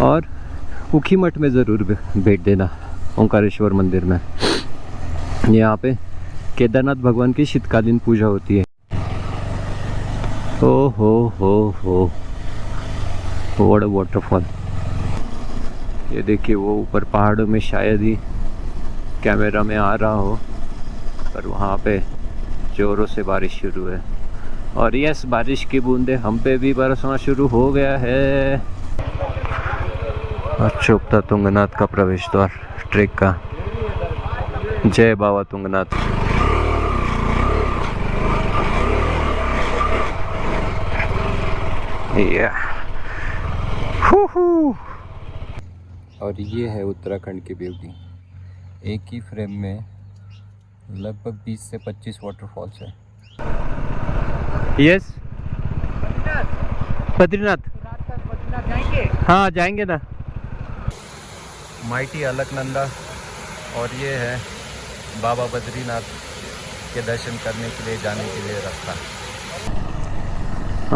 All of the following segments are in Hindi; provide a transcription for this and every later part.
और ऊखीमठ में ज़रूर भेंट देना, ओंकारेश्वर मंदिर में। यहाँ पे केदारनाथ भगवान की शीतकालीन पूजा होती है। ओ हो व्हाट अ वाटरफॉल। ये देखिए, वो ऊपर पहाड़ों में शायद ही कैमरा में आ रहा हो, पर वहाँ पे जोरों से बारिश शुरू है। और यस, बारिश की बूंदे हम पे भी बरसना शुरू हो गया है। अछोपता तुंगनाथ का प्रवेश द्वार ट्रेक का। जय बाबा तुंगनाथ। और ये है उत्तराखंड की ब्यूटी। एक ही फ्रेम में लगभग 20 से 25 वाटरफॉल्स है। यस, बद्रीनाथ जाएंगे? हाँ जाएंगे ना। माइटी अलकनंदा। और ये है बाबा बद्रीनाथ के दर्शन करने के लिए जाने के लिए रास्ता।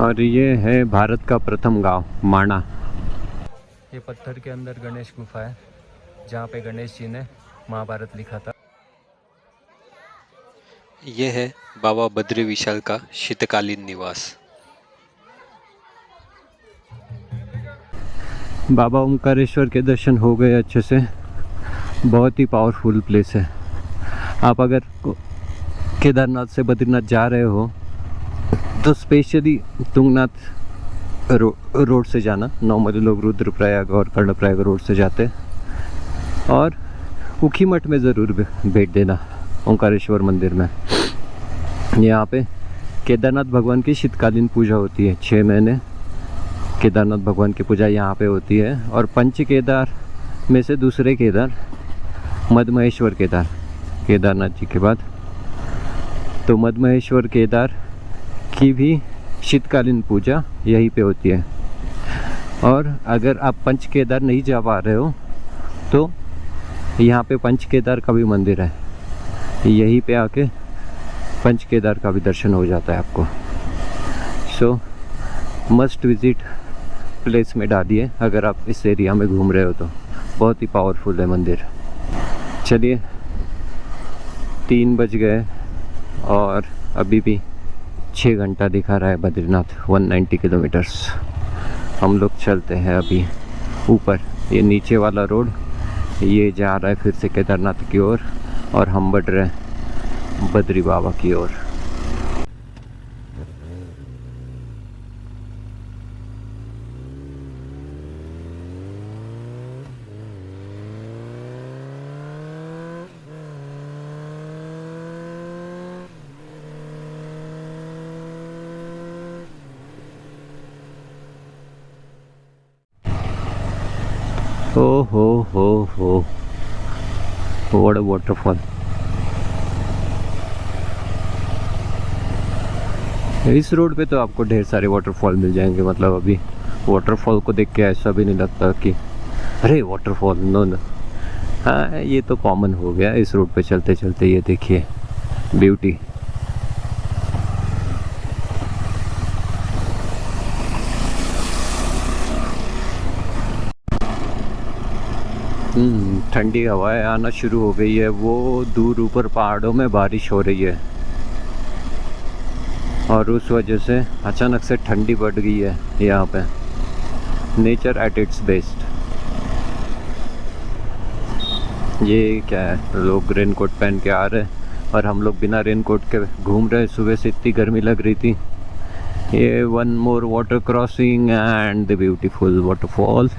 और ये है भारत का प्रथम गांव माणा। ये पत्थर के अंदर गणेश गुफा है, जहाँ पे गणेश जी ने महाभारत लिखा था। ये है बाबा बद्री विशाल का शीतकालीन निवास। बाबा ओंकारेश्वर के दर्शन हो गए अच्छे से। बहुत ही पावरफुल प्लेस है। आप अगर केदारनाथ से बद्रीनाथ जा रहे हो तो स्पेशली तुंगनाथ रोड से जाना। नॉर्मली लोग रुद्रप्रयाग और कर्णप्रयाग रोड से जाते। और ऊखीमठ में ज़रूर भेंट देना, ओंकारेश्वर मंदिर में। यहाँ पे केदारनाथ भगवान की शीतकालीन पूजा होती है। 6 महीने केदारनाथ भगवान की पूजा यहाँ पे होती है। और पंच केदार में से दूसरे केदार मदमहेश्वर केदार, केदारनाथ जी के बाद, तो मदमहेश्वर केदार की भी शीतकालीन पूजा यहीं पे होती है। और अगर आप पंच केदार नहीं जा पा रहे हो तो यहाँ पे पंच केदार का भी मंदिर है। यहीं पे आके पंच केदार का भी दर्शन हो जाता है आपको। सो मस्ट विजिट प्लेस में डालिए अगर आप इस एरिया में घूम रहे हो तो। बहुत ही पावरफुल है मंदिर। चलिए, 3 बज गए और अभी भी 6 घंटा दिखा रहा है बद्रीनाथ। 190 किलोमीटर्स। हम लोग चलते हैं अभी ऊपर। ये नीचे वाला रोड ये जा रहा है फिर से केदारनाथ की ओर, और हम बढ़ रहे हैं बद्री बाबा की ओर। ओ हो व्हाट अ वाटरफॉल। इस रोड पे तो आपको ढेर सारे वाटरफॉल मिल जाएंगे। मतलब अभी वाटरफॉल को देख के ऐसा भी नहीं लगता कि अरे वाटरफॉल, नो। हाँ, ये तो कॉमन हो गया इस रोड पे चलते चलते। ये देखिए ब्यूटी। ठंडी हवाएं आना शुरू हो गई है। वो दूर ऊपर पहाड़ों में बारिश हो रही है और उस वजह से अचानक से ठंडी बढ़ गई है यहाँ पे। Nature at its best. ये क्या है, लोग रेनकोट पहन के आ रहे हैं और हम लोग बिना रेनकोट के घूम रहे। सुबह से इतनी गर्मी लग रही थी। ये one more water crossing and the beautiful waterfall.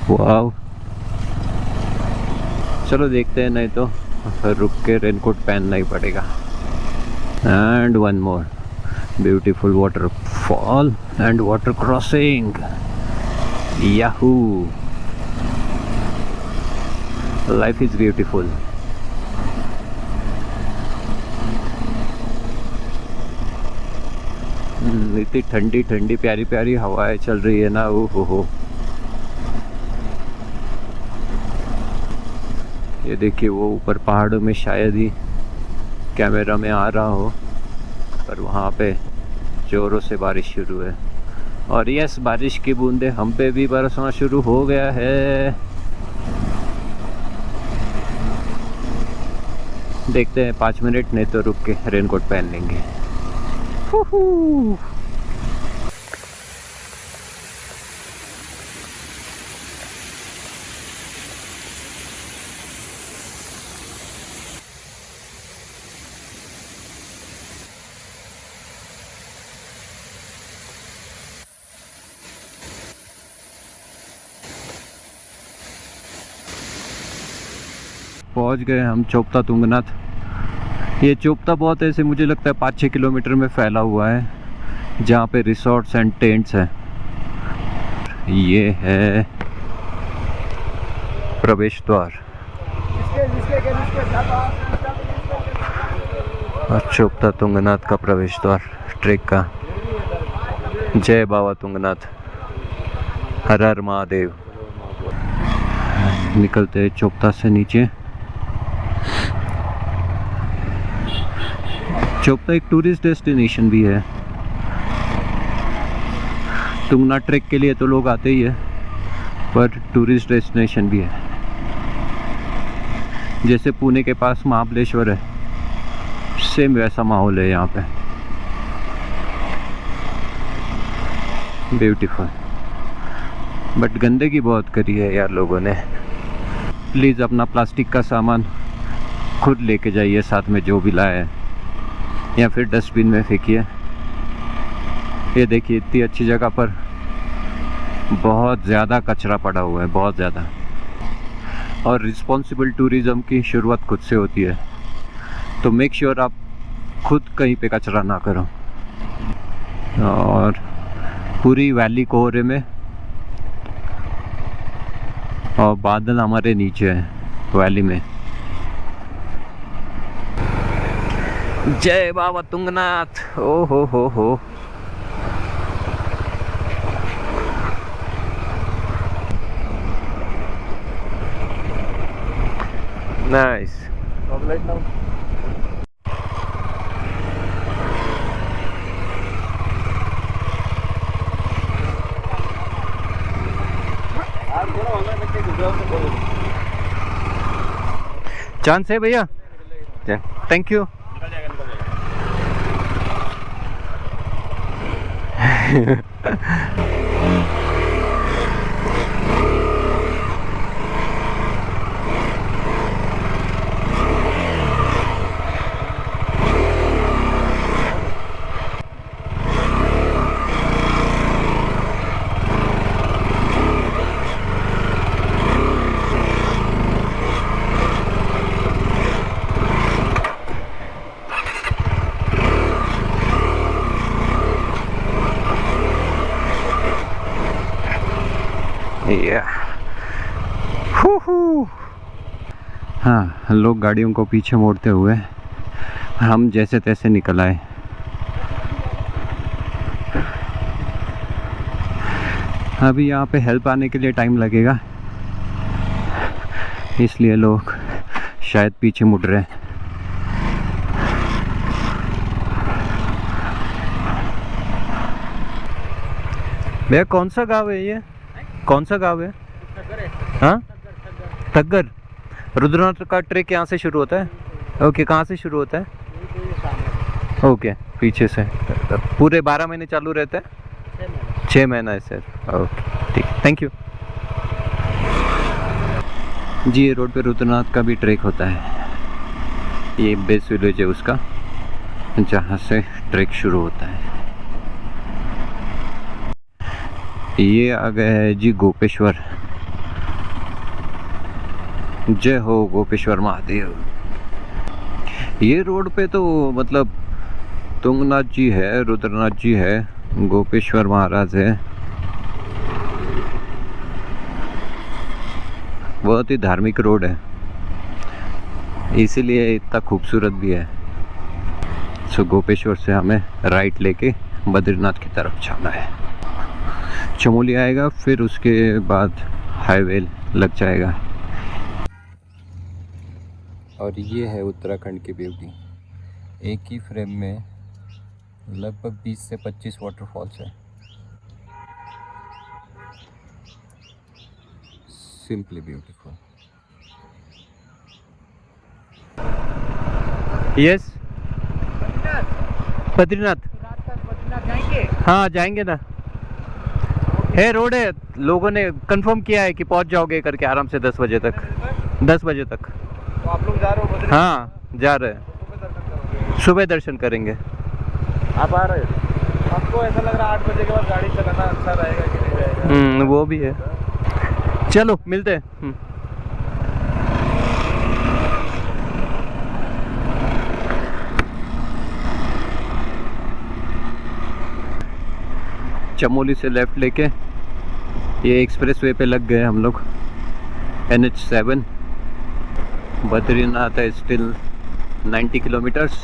Wow. चलो देखते हैं, नहीं तो रुक के रेनकोट पहनना ही पड़ेगा। And one more beautiful waterfall and water crossing. Yahoo, life is beautiful. इतनी ठंडी ठंडी प्यारी प्यारी हवाएं चल रही है ना। ओह हो। ये देखिए, वो ऊपर पहाड़ों में शायद ही कैमरा में आ रहा हो, पर वहाँ पे जोरों से बारिश शुरू है। और यस, बारिश की बूंदे हम पे भी बरसना शुरू हो गया है। देखते हैं 5 मिनट, नहीं तो रुक के रेनकोट पहन लेंगे। पहुंच गए हम चोपता तुंगनाथ। ये चोपता बहुत ऐसे मुझे लगता है 5-6 किलोमीटर में फैला हुआ है, जहाँ पे रिसोर्ट्स एंड टेंट्स हैं। ये है प्रवेश द्वार और चोपता तुंगनाथ का प्रवेश द्वार ट्रेक का। जय बाबा तुंगनाथ, हर हर महादेव। निकलते हैं चोपता से नीचे। चोपता एक टूरिस्ट डेस्टिनेशन भी है। तुंगनाथ ट्रेक के लिए तो लोग आते ही है, पर टूरिस्ट डेस्टिनेशन भी है। जैसे पुणे के पास महाबलेश्वर है, सेम वैसा माहौल है यहाँ पे। ब्यूटीफुल, बट गंदगी बहुत करी है यार लोगों ने। प्लीज़ अपना प्लास्टिक का सामान खुद लेके जाइए साथ में, जो भी लाए हैं, या फिर डस्टबिन में फेंकिए। ये देखिए, इतनी अच्छी जगह पर बहुत ज़्यादा कचरा पड़ा हुआ है, बहुत ज़्यादा। और रिस्पॉन्सिबल टूरिज़्म की शुरुआत खुद से होती है, तो मेक श्योर आप खुद कहीं पे कचरा ना करो। और पूरी वैली कोहरे में, और बादल हमारे नीचे है वैली में। जय बाबा तुंगनाथ। ओ हो। नाइस। चांस है भैया? Thank you. हाँ, लोग गाड़ियों को पीछे मोड़ते हुए, हम जैसे तैसे निकल आए। अभी यहाँ पे हेल्प आने के लिए टाइम लगेगा, इसलिए लोग शायद पीछे मुड़ रहे हैं। भैया कौन सा गाँव है ये? कौन सा गाँव है? हाँ, तग्गर। रुद्रनाथ का ट्रेक यहाँ से शुरू होता है? ओके, कहाँ से शुरू होता है? ओके, पीछे से। पूरे 12 महीने चालू रहता है? 6 महीना है सर। ओके, ठीक, थैंक यू जी। ये रोड पे रुद्रनाथ का भी ट्रेक होता है। ये बेस विलेज है उसका, जहाँ से ट्रेक शुरू होता है। ये आ गया है जी गोपेश्वर। जय हो गोपेश्वर महादेव। ये रोड पे तो मतलब तुंगनाथ जी है, रुद्रनाथ जी है, गोपेश्वर महाराज है। बहुत ही धार्मिक रोड है, इसीलिए इतना खूबसूरत भी है। सो गोपेश्वर से हमें राइट लेके बद्रीनाथ की तरफ जाना है। चमोली आएगा, फिर उसके बाद हाईवे लग जाएगा। और ये है उत्तराखंड की ब्यूटी। एक ही फ्रेम में लगभग 20 से 25 वाटरफॉल्स है। Simply beautiful. Yes. बद्रीनाथ रात तक बद्रीनाथ जाएंगे। हाँ जाएंगे ना, है रोड है, लोगों ने कंफर्म किया है कि पहुंच जाओगे करके आराम से 10 बजे तक। 10 बजे तक। तो आप लोग जा रहे हो बद्रीनाथ? हाँ जा रहे हैं, सुबह दर्शन करोगे? सुबह दर्शन करेंगे। आप आ रहे हो? आपको ऐसा लग रहा है 8 बजे के बाद गाड़ी चलाना अच्छा रहेगा कि नहीं रहेगा? वो भी है। चलो मिलते हैं। चमोली से लेफ्ट लेके ये एक्सप्रेस वे पे लग गए हम लोग, NH7। बद्रीनाथ है स्टिल 90 किलोमीटर्स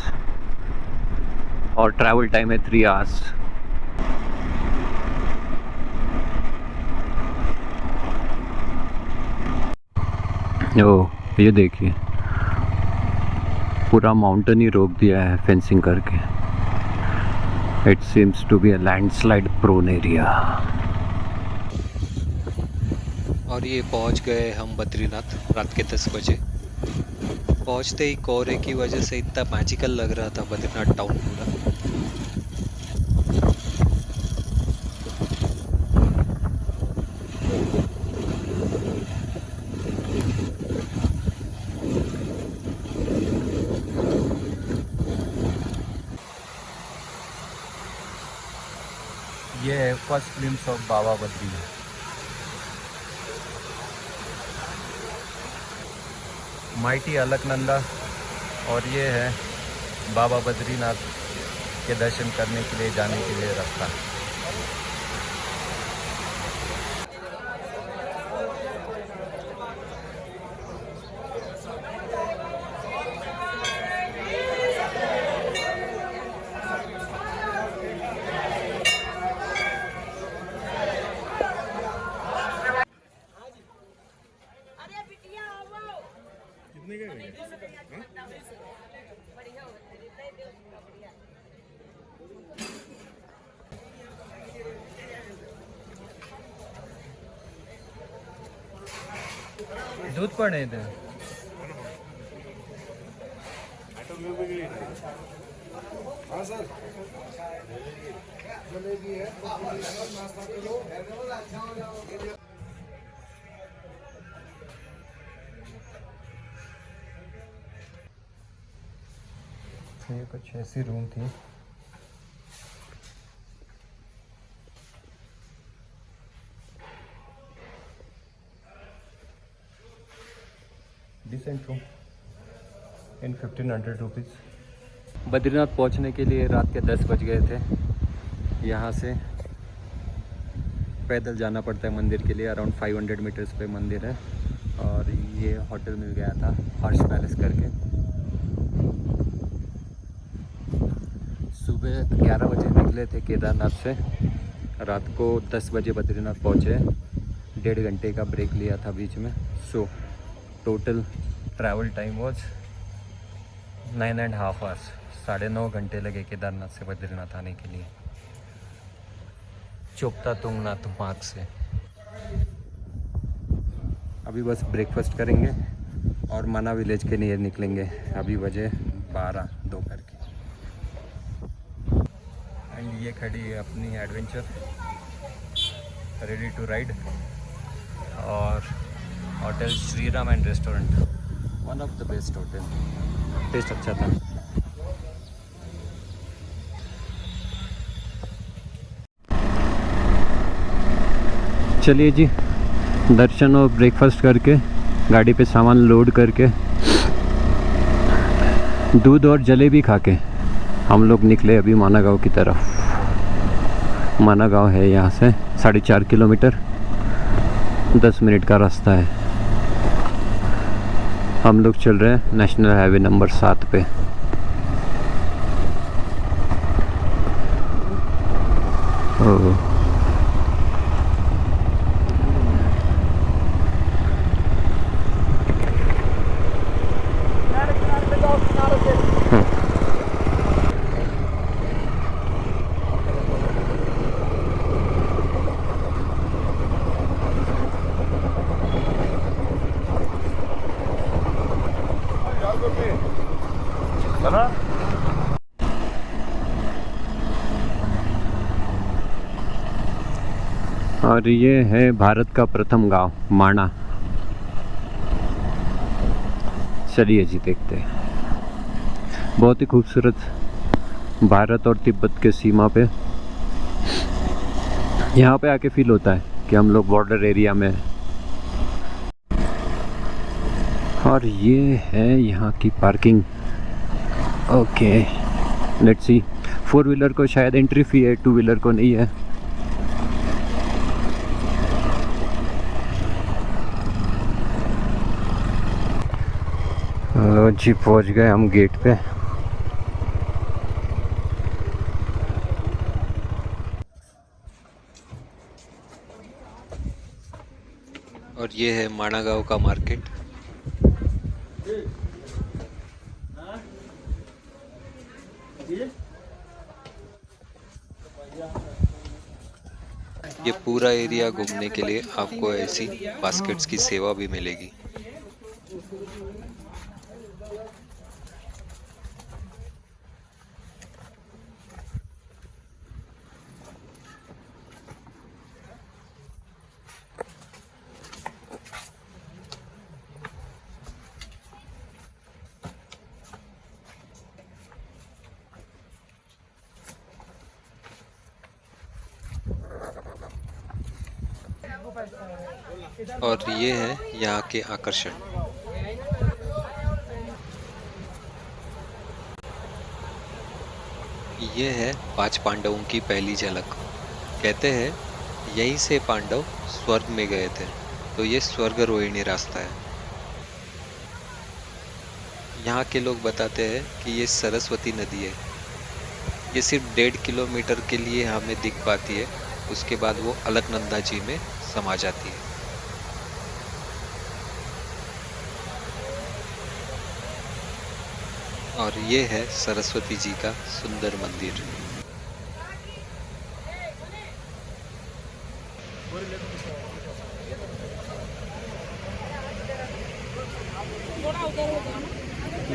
और ट्रैवल टाइम है 3 आवर्स। ओह ये देखिए, पूरा माउंटेन ही रोक दिया है फेंसिंग करके। It seems to be a landslide prone area. और ये पहुंच गए हम बद्रीनाथ रात के 10 बजे। पहुंचते ही कोहरे की वजह से इतना मैजिकल लग रहा था बद्रीनाथ टाउन पूरा। ये है first glimpse of Baba Badrinath. Mighty Alaknanda. और ये है बाबा बद्रीनाथ के दर्शन करने के लिए जाने के लिए रास्ता। दूध पण आहे इथे। ये कुछ ऐसी रूम थी। Decent room in 1500 rupees. Badrinath पहुंचने के लिए रात के 10 बज गए थे। यहाँ से पैदल जाना पड़ता है मंदिर के लिए। अराउंड 500 मीटर्स पे मंदिर है। और ये होटल मिल गया था हर्ष पैलेस करके। सुबह 11 बजे निकले थे केदारनाथ से, रात को 10 बजे बद्रीनाथ पहुँचे। 1.5 घंटे का ब्रेक लिया था बीच में। So total travel time was 9.5 hours. 9.5 घंटे लगे केदारनाथ से बद्रीनाथ आने के लिए, चोपता तुंगनाथ मार्ग से। अभी बस ब्रेकफास्ट करेंगे और मना विलेज के लिए निकलेंगे। अभी बजे 12 दोपहर की। एंड ये खड़ी है अपनी एडवेंचर, रेडी टू राइड। और hotel Shriram and restaurant, one of the best hotel. Taste अच्छा था। चलिए जी, दर्शन और ब्रेकफास्ट करके गाड़ी पे सामान लोड करके दूध और जलेबी खा के हम लोग निकले अभी माना गाँव की तरफ। माना गाँव है यहाँ से 4.5 किलोमीटर, 10 मिनट का रास्ता है। हम लोग चल रहे हैं नेशनल हाईवे नंबर 7 पे। ओह चलो। और ये है भारत का प्रथम गांव माणा। चलिए जी देखते हैं। बहुत ही खूबसूरत, भारत और तिब्बत के सीमा पे यहाँ पे आके फील होता है कि हम लोग बॉर्डर एरिया में हैं। और ये है यहाँ की parking. Okay let's see. 4 wheeler को शायद एंट्री फी है, 2 व्हीलर को नहीं है। लो जी पहुँच गए हम गेट पे। और ये है माणा गांव का मार्केट। ये पूरा एरिया घूमने के लिए आपको ऐसी बास्केट्स की सेवा भी मिलेगी। और ये है यहाँ के आकर्षण। ये है 5 पांडवों की पहली झलक। कहते हैं यहीं से पांडव स्वर्ग में गए थे, तो ये स्वर्ग रोहिणी रास्ता है। यहाँ के लोग बताते हैं कि ये सरस्वती नदी है। ये सिर्फ 1.5 किलोमीटर के लिए हमें दिख पाती है, उसके बाद वो अलकनंदा जी में समा जाती है। और ये है सरस्वती जी का सुंदर मंदिर।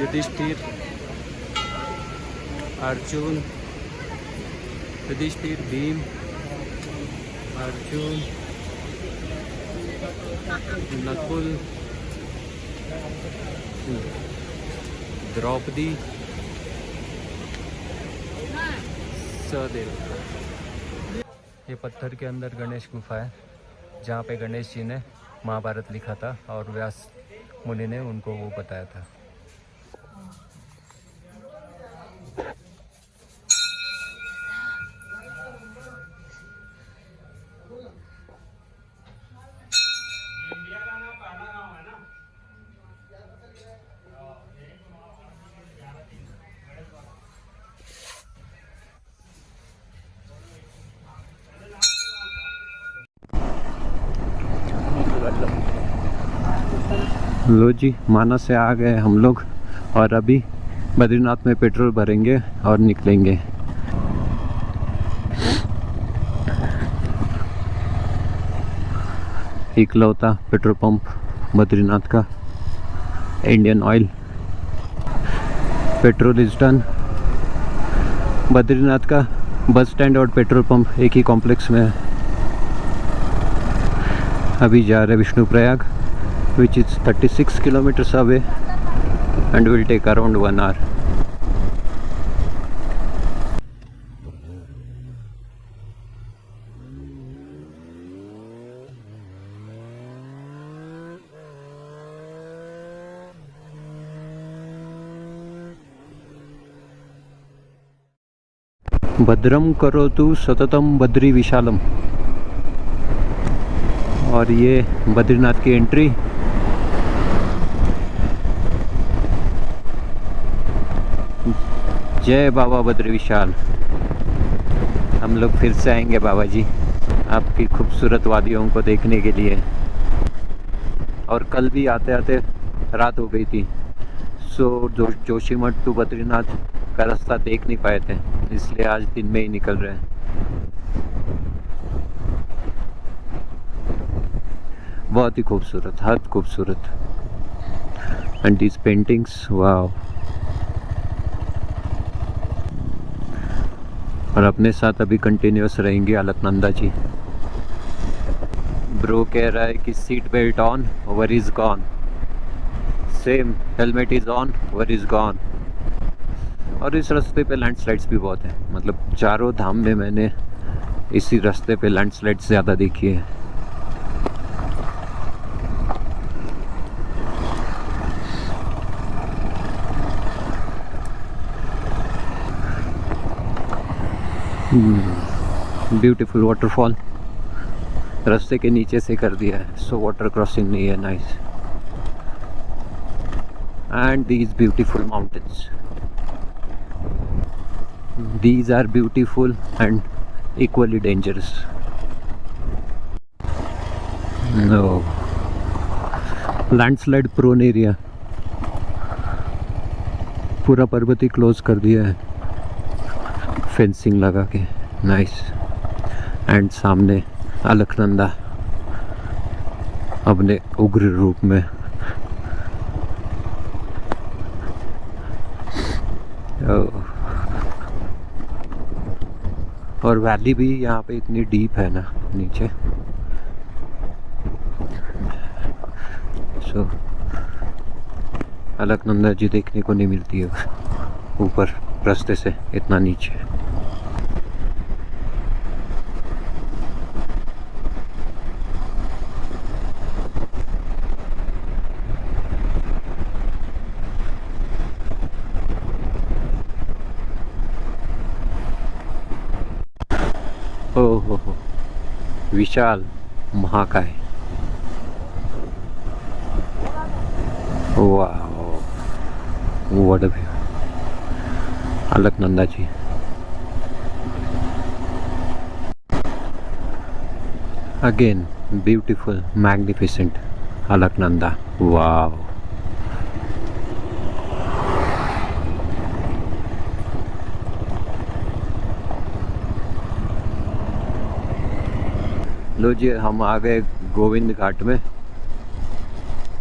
युधिष्ठिर, अर्जुन, युधिष्ठिर, भीम, अर्जुन, नकुल, द्रौपदी, सहदेव। ये पत्थर के अंदर गणेश गुफा है, जहाँ पे गणेश जी ने महाभारत लिखा था और व्यास मुनि ने उनको वो बताया था। लो जी माना से आ गए हम लोग और अभी बद्रीनाथ में पेट्रोल भरेंगे और निकलेंगे। इकलौता पेट्रोल पंप बद्रीनाथ का, Indian oil. Petrol is done. Badrinath का बस स्टैंड और पेट्रोल पंप एक ही कॉम्प्लेक्स में है। अभी जा रहे Vishnuprayag, which is 36 kilometers away and will take around 1 hour. भद्रम करोतु सततम बद्री विशालम। और ये बद्रीनाथ की एंट्री। जय बाबा बद्री विशाल। हम लोग फिर से आएंगे बाबा जी आपकी खूबसूरत वादियों को देखने के लिए। और कल भी आते आते रात हो गई थी, सो जोशीमठ टू बद्रीनाथ का रास्ता देख नहीं पाए थे, इसलिए आज दिन में ही निकल रहे हैं। बहुत ही खूबसूरत, हद खूबसूरत। And these paintings, wow. और अपने साथ अभी कंटिन्यूस रहेंगे अलकनंदा जी। ब्रो कह रहा है कि seat belt on, were is gone. Same, helmet is on, were is gone. और इस रास्ते पे लैंडस्लाइड्स भी बहुत हैं, मतलब चारों धाम में मैंने इसी रास्ते पे लैंडस्लाइड्स ज़्यादा देखी है। ब्यूटीफुल वाटरफॉल रास्ते के नीचे से कर दिया है, सो वाटर क्रॉसिंग नहीं है। Nice. And these beautiful mountains, these are beautiful and equally dangerous. No, landslide prone area, पूरा पर्वत ही क्लोज कर दिया है फेंसिंग लगा के। नाइस। एंड सामने अलकनंदा अपने उग्र रूप में। और वैली भी यहाँ पे इतनी डीप है ना नीचे, सो अलकनंदा जी देखने को नहीं मिलती है ऊपर रास्ते से इतना नीचे। हो विशाल महाकाय। वाह, what a view. Alaknanda ji. Again beautiful, magnificent Alaknanda. वाह। लो जी, हम आ गए गोविंद घाट में।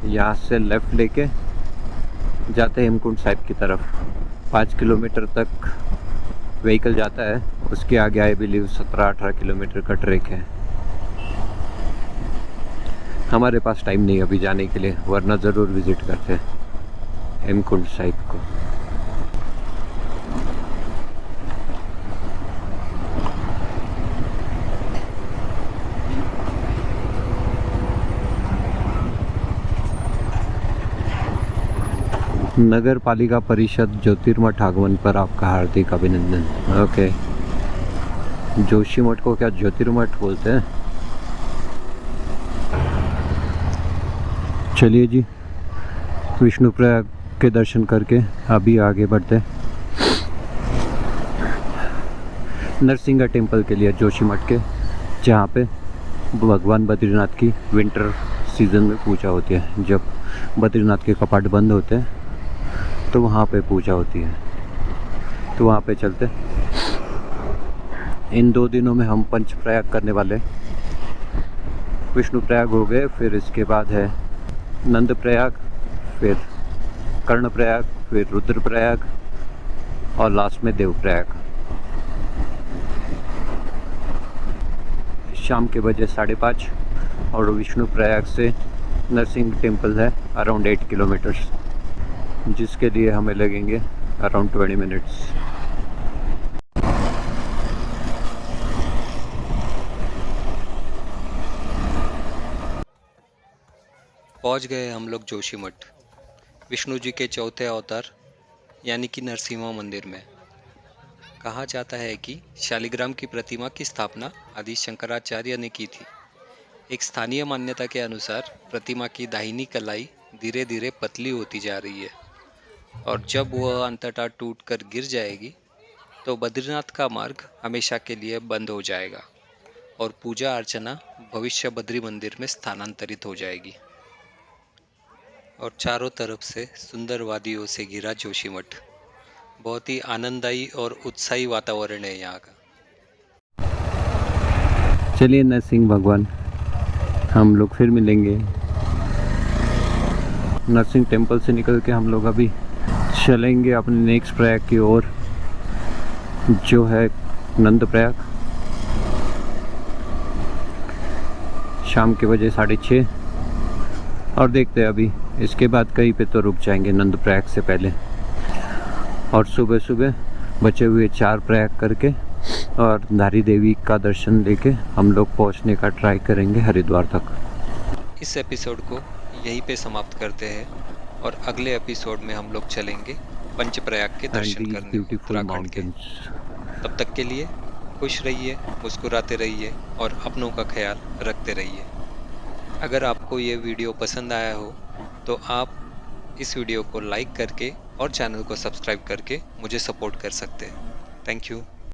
यहाँ से लेफ़्ट लेके जाते हैं हेमकुंड साहिब की तरफ। 5 किलोमीटर तक व्हीकल जाता है, उसके आगे आई बिलीव 17-18 किलोमीटर का ट्रैक है। हमारे पास टाइम नहीं अभी जाने के लिए, वरना ज़रूर विज़िट करते हैं हेमकुंड साहिब को। नगर पालिका परिषद ज्योतिर्मठ आगमन पर आपका हार्दिक अभिनंदन। ओके, जोशीमठ को क्या ज्योतिर्मठ बोलते हैं? चलिए जी, विष्णुप्रयाग के दर्शन करके अभी आगे बढ़ते। नरसिंगा टेम्पल के लिए जोशीमठ के, जहाँ पे भगवान बद्रीनाथ की विंटर सीजन में पूजा होती है। जब बद्रीनाथ के कपाट बंद होते हैं तो वहाँ पे पूजा होती है, तो वहाँ पे चलते। इन 2 दिनों में हम पंचप्रयाग करने वाले। विष्णुप्रयाग हो गए, फिर इसके बाद है नंदप्रयाग, फिर कर्णप्रयाग, फिर रुद्रप्रयाग और लास्ट में देवप्रयाग। शाम के बजे 5:30 और विष्णुप्रयाग से नरसिंह टेम्पल है अराउंड 8 किलोमीटर्स, जिसके लिए हमें लगेंगे अराउंड 20 मिनट्स। पहुंच गए हम लोग जोशीमठ, विष्णु जी के चौथे अवतार यानी कि नरसिम्हा मंदिर में। कहा जाता है कि शालिग्राम की प्रतिमा की स्थापना आदि शंकराचार्य ने की थी। एक स्थानीय मान्यता के अनुसार प्रतिमा की दाहिनी कलाई धीरे धीरे पतली होती जा रही है, और जब वह अंततः टूटकर गिर जाएगी तो बद्रीनाथ का मार्ग हमेशा के लिए बंद हो जाएगा और पूजा अर्चना भविष्य बद्री मंदिर में स्थानांतरित हो जाएगी। और चारों तरफ से सुंदर वादियों से घिरा जोशीमठ, बहुत ही आनंददायी और उत्साही वातावरण है यहाँ का। चलिए नरसिंह भगवान, हम लोग फिर मिलेंगे। नरसिंह टेम्पल से निकल के हम लोग अभी चलेंगे अपने नेक्स्ट प्रयाग की ओर, जो है नंदप्रयाग। शाम के बजे 6:30 और देखते हैं अभी इसके बाद कहीं पे तो रुक जाएंगे नंदप्रयाग से पहले। और सुबह सुबह बचे हुए 4 प्रयाग करके और धारी देवी का दर्शन लेके हम लोग पहुंचने का ट्राई करेंगे हरिद्वार तक। इस एपिसोड को यहीं पे समाप्त करते हैं और अगले एपिसोड में हम लोग चलेंगे पंचप्रयाग के दर्शन एंड करने ब्यूटीफुल उत्तराखंड के। माउंटेन्स। तब तक के लिए खुश रहिए, मुस्कुराते रहिए और अपनों का ख्याल रखते रहिए। अगर आपको ये वीडियो पसंद आया हो तो आप इस वीडियो को लाइक करके और चैनल को सब्सक्राइब करके मुझे सपोर्ट कर सकते हैं। Thank you.